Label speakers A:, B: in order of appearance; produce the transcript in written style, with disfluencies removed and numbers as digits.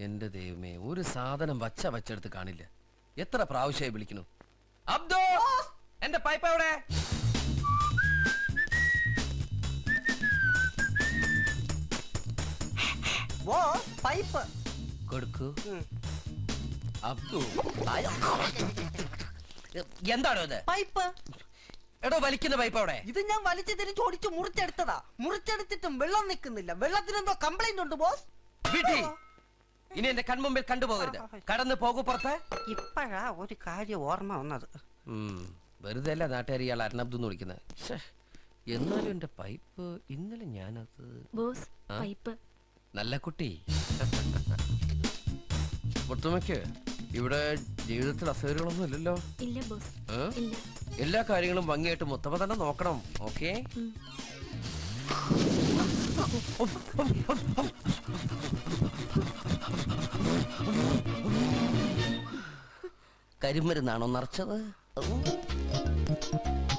A: എന്റെ ദൈവമേ, ഒരു സാധനം വച്ചെടുത്ത് കാണില്ല. എത്ര പ്രാവശ്യമായി വിളിക്കുന്നു. അബ്ദോ, എന്റെ പൈപ്പ് എവിടെ?
B: പൈപ്പ്
A: കൊടുക്കൂ. അബ്ദു, എന്താണോ ഇത്?
B: പൈപ്പ്.
A: എടോ, വലിക്കുന്ന പൈപ്പ് അവിടെ.
B: ഇത് ഞാൻ വലിച്ചു തിരിച്ചോടിച്ച് മുറിച്ചെടുത്തതാ. മുറിച്ചെടുത്തിട്ടും വെള്ളം നിൽക്കുന്നില്ല. വെള്ളത്തിനെന്തോ കംപ്ലൈന്റ് ഉണ്ട് ബോസ്.
A: വീട്ടി, ഇനി എന്റെ കൺമുമ്പിൽ കണ്ടുപോകരുത്. കടന്നു പോകൂ പുറത്ത്.
B: ഇപ്പഴാ ഒരു കാര്യം ഓർമ്മ വന്നത്.
A: വെറുതെ അല്ല നാട്ടുകാർ ഇയാൾ അർണബ്ദു എന്ന് വിളിക്കുന്നത്. എന്നാലും എന്റെ പൈപ്പ് ഇന്നലെ ഞാനത്
C: ബോസ് പൈപ്പ്.
A: നല്ല കുട്ടി. മുത്തുമയ്ക്ക് ഇവിടെ ജീവിതത്തിൽ അസൗകര്യങ്ങളൊന്നും ഇല്ലല്ലോ?
C: ഇല്ല ബോസ്, ഇല്ല.
A: എല്ലാ കാര്യങ്ങളും ഭംഗിയായിട്ട് മുത്തമ്മ തന്നെ നോക്കണം. ഓക്കേ? കരിമരുന്നാണോ നിറച്ചത്?